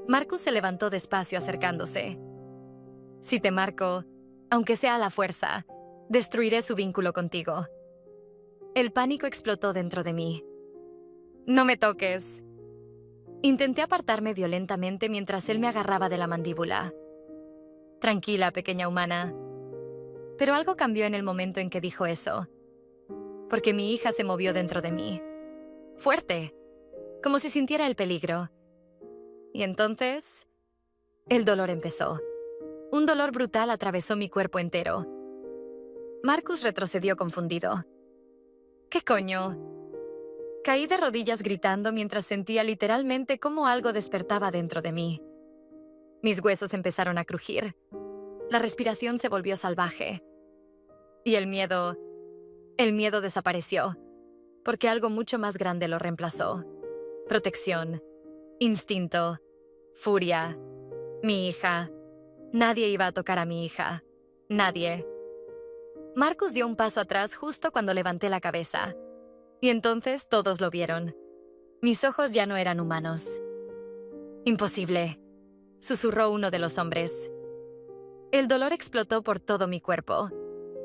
Marcus se levantó despacio acercándose. «Si te marco, aunque sea a la fuerza, destruiré su vínculo contigo». El pánico explotó dentro de mí. «No me toques». Intenté apartarme violentamente mientras él me agarraba de la mandíbula. «Tranquila, pequeña humana». Pero algo cambió en el momento en que dijo eso. Porque mi hija se movió dentro de mí. Fuerte, como si sintiera el peligro. Y entonces, el dolor empezó. Un dolor brutal atravesó mi cuerpo entero. Marcus retrocedió confundido. «¿Qué coño?» Caí de rodillas gritando mientras sentía literalmente cómo algo despertaba dentro de mí. Mis huesos empezaron a crujir. La respiración se volvió salvaje. Y el miedo desapareció, porque algo mucho más grande lo reemplazó. Protección, instinto, furia. Mi hija. Nadie iba a tocar a mi hija. Nadie. Marcus dio un paso atrás justo cuando levanté la cabeza. Y entonces todos lo vieron. Mis ojos ya no eran humanos. «Imposible», susurró uno de los hombres. El dolor explotó por todo mi cuerpo.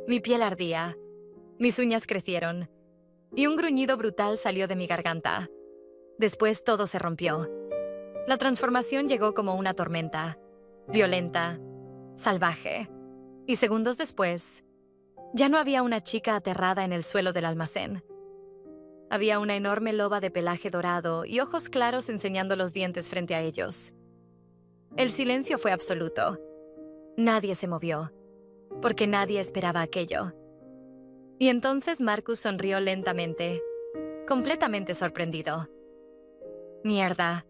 Mi piel ardía. Mis uñas crecieron. Y un gruñido brutal salió de mi garganta. Después todo se rompió. La transformación llegó como una tormenta. Violenta. Salvaje. Y segundos después, ya no había una chica aterrada en el suelo del almacén. Había una enorme loba de pelaje dorado y ojos claros enseñando los dientes frente a ellos. El silencio fue absoluto. Nadie se movió, porque nadie esperaba aquello. Y entonces Marcus sonrió lentamente, completamente sorprendido. «Mierda»,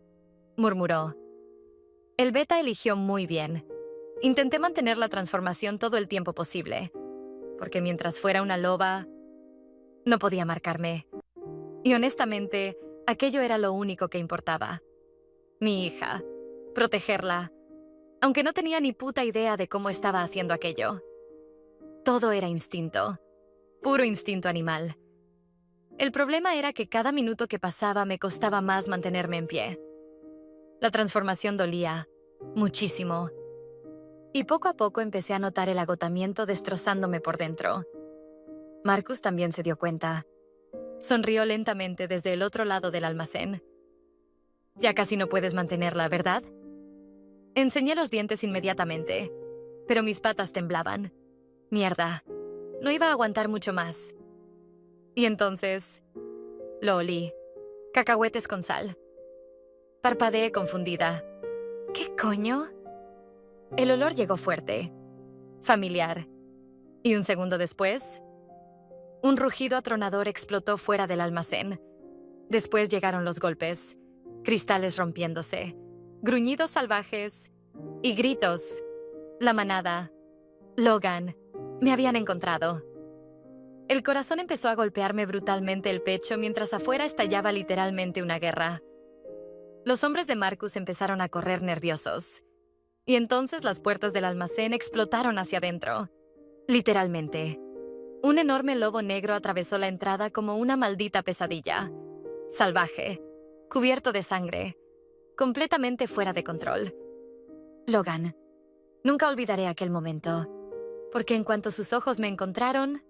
murmuró. El beta eligió muy bien. Intenté mantener la transformación todo el tiempo posible, porque mientras fuera una loba, no podía marcarme. Y honestamente, aquello era lo único que importaba. Mi hija. Protegerla. Aunque no tenía ni puta idea de cómo estaba haciendo aquello. Todo era instinto. Puro instinto animal. El problema era que cada minuto que pasaba me costaba más mantenerme en pie. La transformación dolía. Muchísimo. Y poco a poco empecé a notar el agotamiento destrozándome por dentro. Marcus también se dio cuenta. Sonrió lentamente desde el otro lado del almacén. «Ya casi no puedes mantenerla, ¿verdad?» Enseñé los dientes inmediatamente, pero mis patas temblaban. Mierda, no iba a aguantar mucho más. Y entonces, lo olí. Cacahuetes con sal. Parpadeé confundida. ¿Qué coño? El olor llegó fuerte, familiar. Y un segundo después, un rugido atronador explotó fuera del almacén. Después llegaron los golpes, cristales rompiéndose, gruñidos salvajes y gritos. La manada, Logan, me habían encontrado. El corazón empezó a golpearme brutalmente el pecho mientras afuera estallaba literalmente una guerra. Los hombres de Marcus empezaron a correr nerviosos. Y entonces las puertas del almacén explotaron hacia adentro. Literalmente. Un enorme lobo negro atravesó la entrada como una maldita pesadilla. Salvaje, cubierto de sangre, completamente fuera de control. Logan. Nunca olvidaré aquel momento, porque en cuanto sus ojos me encontraron,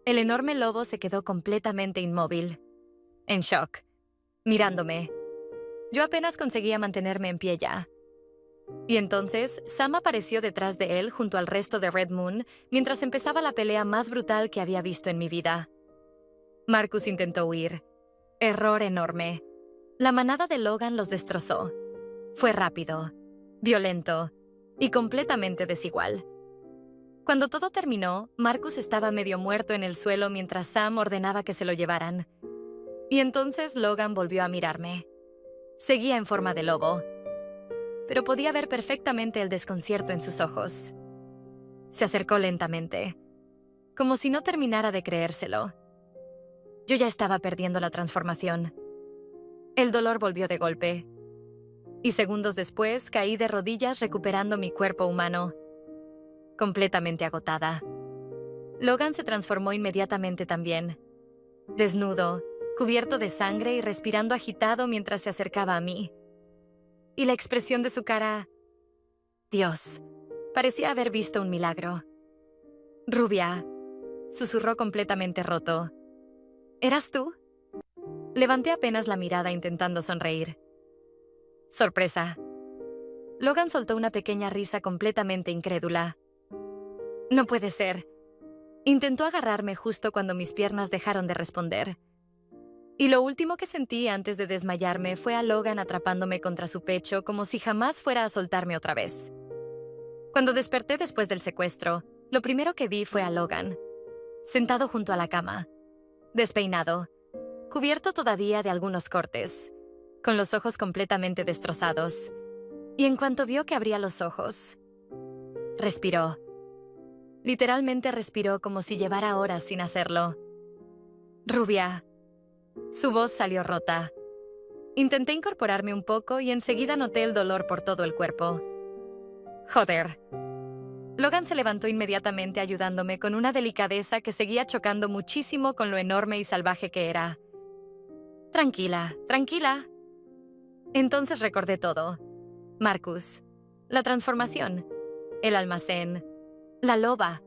el enorme lobo se quedó completamente inmóvil, en shock, mirándome. Yo apenas conseguía mantenerme en pie ya. Y entonces, Sam apareció detrás de él junto al resto de Red Moon mientras empezaba la pelea más brutal que había visto en mi vida. Marcus intentó huir. Error enorme. La manada de Logan los destrozó. Fue rápido, violento y completamente desigual. Cuando todo terminó, Marcus estaba medio muerto en el suelo mientras Sam ordenaba que se lo llevaran. Y entonces Logan volvió a mirarme. Seguía en forma de lobo, pero podía ver perfectamente el desconcierto en sus ojos. Se acercó lentamente, como si no terminara de creérselo. Yo ya estaba perdiendo la transformación. El dolor volvió de golpe, y segundos después caí de rodillas recuperando mi cuerpo humano, completamente agotada. Logan se transformó inmediatamente también, desnudo, cubierto de sangre y respirando agitado mientras se acercaba a mí. Y la expresión de su cara... Dios, parecía haber visto un milagro. Rubia, susurró completamente roto. ¿Eras tú? Levanté apenas la mirada intentando sonreír. Sorpresa. Logan soltó una pequeña risa completamente incrédula. No puede ser. Intentó agarrarme justo cuando mis piernas dejaron de responder. Y lo último que sentí antes de desmayarme fue a Logan atrapándome contra su pecho como si jamás fuera a soltarme otra vez. Cuando desperté después del secuestro, lo primero que vi fue a Logan, sentado junto a la cama, despeinado, cubierto todavía de algunos cortes, con los ojos completamente destrozados. Y en cuanto vio que abría los ojos, respiró. Literalmente respiró como si llevara horas sin hacerlo. Rubia. Su voz salió rota. Intenté incorporarme un poco y enseguida noté el dolor por todo el cuerpo. Joder. Logan se levantó inmediatamente ayudándome con una delicadeza que seguía chocando muchísimo con lo enorme y salvaje que era. Tranquila, tranquila. Entonces recordé todo. Marcus, la transformación, el almacén, la loba.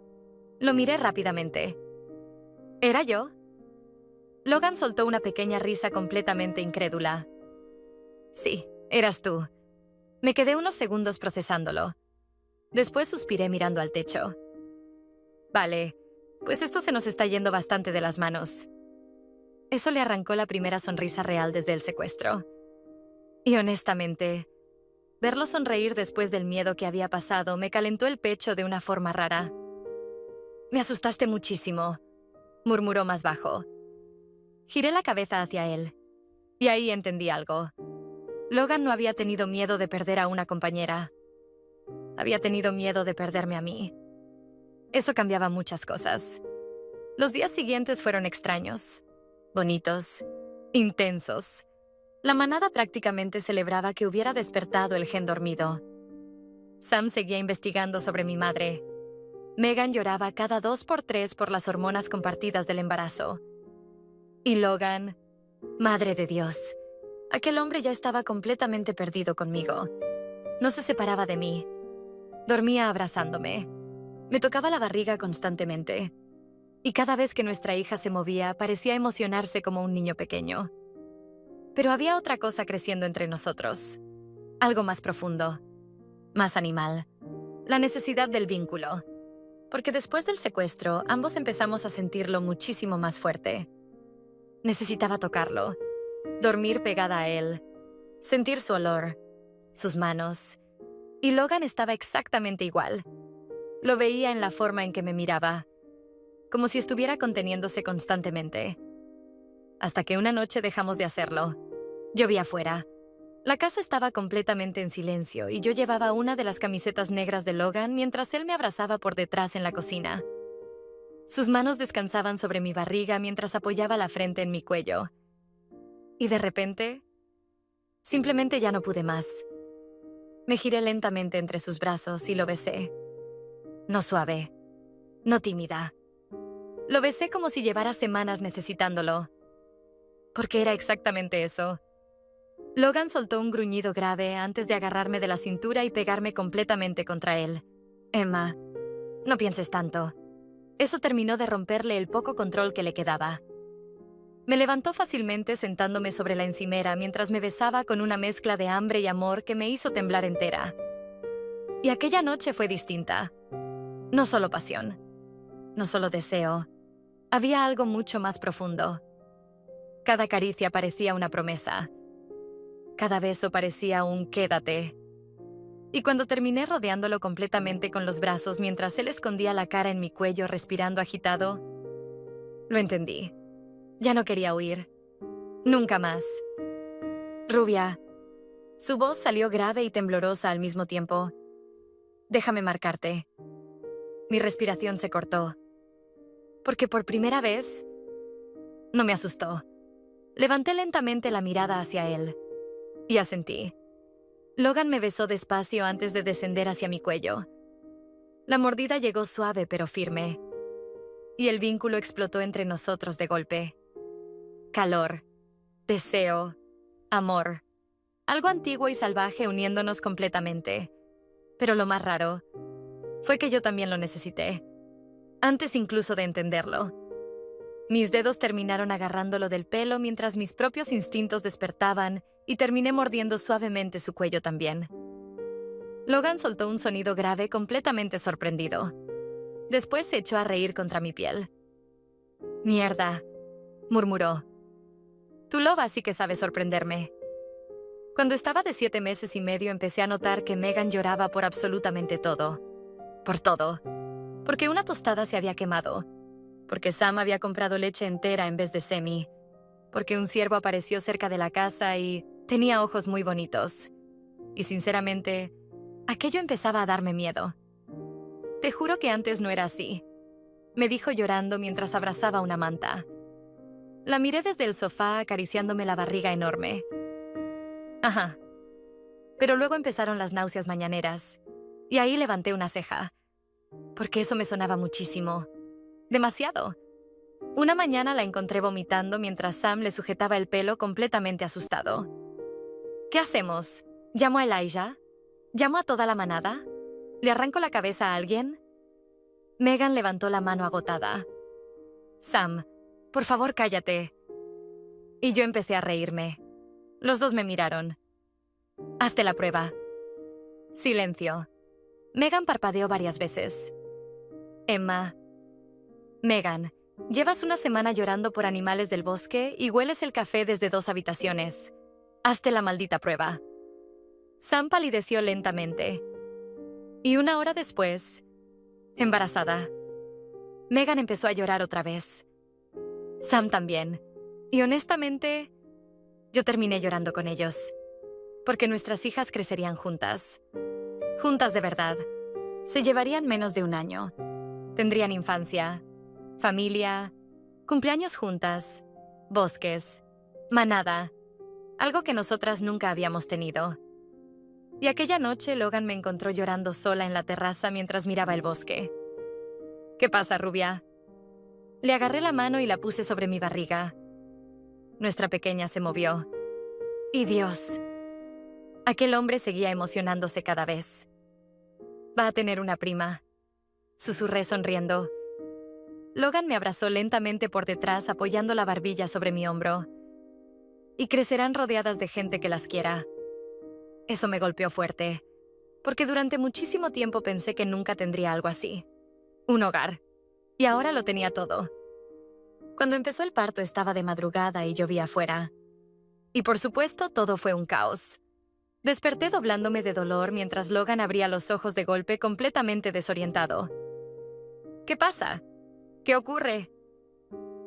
Lo miré rápidamente. ¿Era yo? Logan soltó una pequeña risa completamente incrédula. Sí, eras tú. Me quedé unos segundos procesándolo. Después suspiré mirando al techo. Vale, pues esto se nos está yendo bastante de las manos. Eso le arrancó la primera sonrisa real desde el secuestro. Y honestamente, verlo sonreír después del miedo que había pasado me calentó el pecho de una forma rara. Me asustaste muchísimo, murmuró más bajo. Giré la cabeza hacia él, y ahí entendí algo. Logan no había tenido miedo de perder a una compañera. Había tenido miedo de perderme a mí. Eso cambiaba muchas cosas. Los días siguientes fueron extraños, bonitos, intensos. La manada prácticamente celebraba que hubiera despertado el gen dormido. Sam seguía investigando sobre mi madre. Megan lloraba cada 2 por 3 por las hormonas compartidas del embarazo. Y Logan, madre de Dios, aquel hombre ya estaba completamente perdido conmigo. No se separaba de mí. Dormía abrazándome. Me tocaba la barriga constantemente. Y cada vez que nuestra hija se movía, parecía emocionarse como un niño pequeño. Pero había otra cosa creciendo entre nosotros. Algo más profundo. Más animal. La necesidad del vínculo. Porque después del secuestro, ambos empezamos a sentirlo muchísimo más fuerte. Necesitaba tocarlo, dormir pegada a él, sentir su olor, sus manos. Y Logan estaba exactamente igual. Lo veía en la forma en que me miraba, como si estuviera conteniéndose constantemente. Hasta que una noche dejamos de hacerlo. Llovía afuera. La casa estaba completamente en silencio y yo llevaba una de las camisetas negras de Logan mientras él me abrazaba por detrás en la cocina. Sus manos descansaban sobre mi barriga mientras apoyaba la frente en mi cuello. Y de repente, Simplemente ya no pude más. Me giré lentamente entre sus brazos y lo besé. No suave, no tímida. Lo besé como si llevara semanas necesitándolo. Porque era exactamente eso. Logan soltó un gruñido grave antes de agarrarme de la cintura y pegarme completamente contra él. Emma, no pienses tanto. Eso terminó de romperle el poco control que le quedaba. Me levantó fácilmente sentándome sobre la encimera mientras me besaba con una mezcla de hambre y amor que me hizo temblar entera. Y aquella noche fue distinta. No solo pasión, no solo deseo. Había algo mucho más profundo. Cada caricia parecía una promesa. Cada beso parecía un quédate. Y cuando terminé rodeándolo completamente con los brazos mientras él escondía la cara en mi cuello respirando agitado, lo entendí. Ya no quería huir. Nunca más. Rubia. Su voz salió grave y temblorosa al mismo tiempo. Déjame marcarte. Mi respiración se cortó. Porque por primera vez, no me asustó. Levanté lentamente la mirada hacia él. Y asentí. Logan me besó despacio antes de descender hacia mi cuello. La mordida llegó suave pero firme. Y el vínculo explotó entre nosotros de golpe. Calor, deseo, amor. Algo antiguo y salvaje uniéndonos completamente. Pero lo más raro fue que yo también lo necesité. Antes incluso de entenderlo. Mis dedos terminaron agarrándolo del pelo mientras mis propios instintos despertaban y terminé mordiendo suavemente su cuello también. Logan soltó un sonido grave completamente sorprendido. Después se echó a reír contra mi piel. «Mierda», murmuró. «Tu loba sí que sabe sorprenderme». Cuando estaba de 7 meses y medio empecé a notar que Megan lloraba por absolutamente todo. Por todo. Porque una tostada se había quemado. Porque Sam había comprado leche entera en vez de semi. Porque un ciervo apareció cerca de la casa y tenía ojos muy bonitos. Y sinceramente, aquello empezaba a darme miedo. «Te juro que antes no era así», me dijo llorando mientras abrazaba una manta. La miré desde el sofá acariciándome la barriga enorme. Ajá. Pero luego empezaron las náuseas mañaneras. Y ahí levanté una ceja. Porque eso me sonaba muchísimo. Demasiado. Una mañana la encontré vomitando mientras Sam le sujetaba el pelo completamente asustado. ¿Qué hacemos? ¿Llamo a Elijah? ¿Llamo a toda la manada? ¿Le arranco la cabeza a alguien? Megan levantó la mano agotada. Sam, por favor cállate. Y yo empecé a reírme. Los dos me miraron. Hazte la prueba. Silencio. Megan parpadeó varias veces. Emma. Megan, llevas una semana llorando por animales del bosque y hueles el café desde 2 habitaciones. Hazte la maldita prueba. Sam palideció lentamente. Y 1 hora después, embarazada. Megan empezó a llorar otra vez. Sam también. Y honestamente, yo terminé llorando con ellos. Porque nuestras hijas crecerían juntas. Juntas de verdad. Se llevarían menos de 1 año. Tendrían infancia, familia, cumpleaños juntas, bosques, manada. Algo que nosotras nunca habíamos tenido. Y aquella noche Logan me encontró llorando sola en la terraza mientras miraba el bosque. ¿Qué pasa, rubia? Le agarré la mano y la puse sobre mi barriga. Nuestra pequeña se movió. Y Dios, aquel hombre seguía emocionándose cada vez. Va a tener una prima, susurré sonriendo. Logan me abrazó lentamente por detrás apoyando la barbilla sobre mi hombro. Y crecerán rodeadas de gente que las quiera. Eso me golpeó fuerte, porque durante muchísimo tiempo pensé que nunca tendría algo así. Un hogar. Y ahora lo tenía todo. Cuando empezó el parto estaba de madrugada y llovía afuera. Y por supuesto todo fue un caos. Desperté doblándome de dolor mientras Logan abría los ojos de golpe completamente desorientado. ¿Qué pasa? ¿Qué ocurre?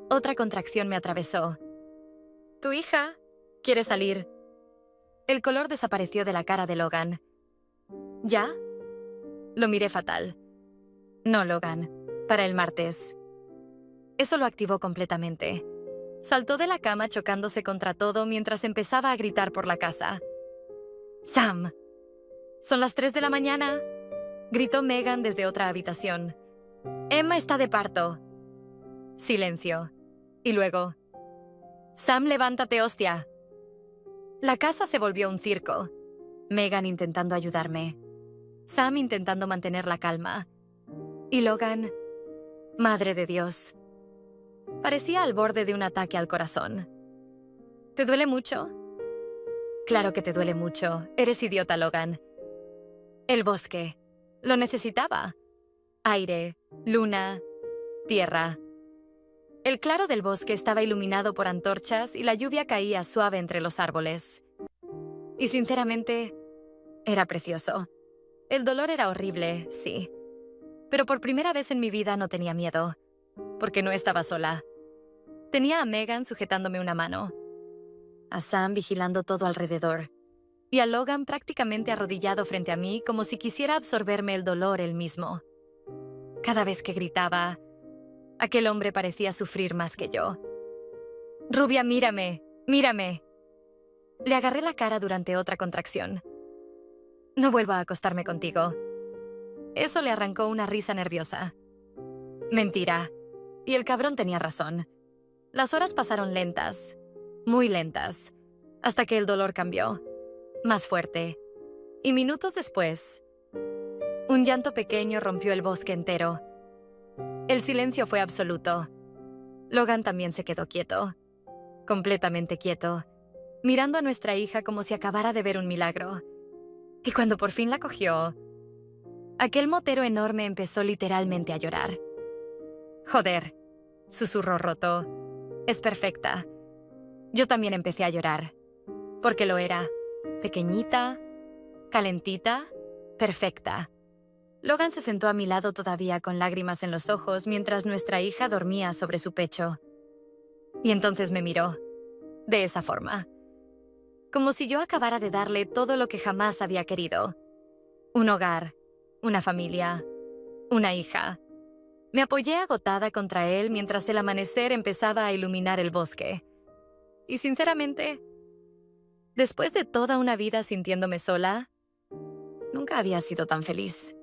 Otra contracción me atravesó. Tu hija quiere salir. El color desapareció de la cara de Logan. ¿Ya? Lo miré fatal. No, Logan. Para el martes. Eso lo activó completamente. Saltó de la cama chocándose contra todo mientras empezaba a gritar por la casa. ¡Sam! ¡Son las 3 de la mañana! Gritó Megan desde otra habitación. ¡Emma está de parto! Silencio. Y luego... ¡Sam, levántate, hostia! La casa se volvió un circo. Megan intentando ayudarme. Sam intentando mantener la calma. Y Logan... Madre de Dios. Parecía al borde de un ataque al corazón. ¿Te duele mucho? Claro que te duele mucho. Eres idiota, Logan. El bosque. Lo necesitaba. Aire, luna, tierra. El claro del bosque estaba iluminado por antorchas y la lluvia caía suave entre los árboles. Y sinceramente, era precioso. El dolor era horrible, sí. Pero por primera vez en mi vida no tenía miedo, porque no estaba sola. Tenía a Megan sujetándome una mano, a Sam vigilando todo alrededor, y a Logan prácticamente arrodillado frente a mí como si quisiera absorberme el dolor él mismo. Cada vez que gritaba, aquel hombre parecía sufrir más que yo. «Rubia, mírame, mírame». Le agarré la cara durante otra contracción. «No vuelvo a acostarme contigo». Eso le arrancó una risa nerviosa. Mentira. Y el cabrón tenía razón. Las horas pasaron lentas, muy lentas, hasta que el dolor cambió, más fuerte. Y minutos después, un llanto pequeño rompió el bosque entero. El silencio fue absoluto. Logan también se quedó quieto, completamente quieto, mirando a nuestra hija como si acabara de ver un milagro. Y cuando por fin la cogió, aquel motero enorme empezó literalmente a llorar. «Joder», susurró roto. «Es perfecta». Yo también empecé a llorar, porque lo era. Pequeñita, calentita, perfecta. Logan se sentó a mi lado todavía con lágrimas en los ojos mientras nuestra hija dormía sobre su pecho. Y entonces me miró, de esa forma. Como si yo acabara de darle todo lo que jamás había querido. Un hogar, una familia, una hija. Me apoyé agotada contra él mientras el amanecer empezaba a iluminar el bosque. Y sinceramente, después de toda una vida sintiéndome sola, nunca había sido tan feliz.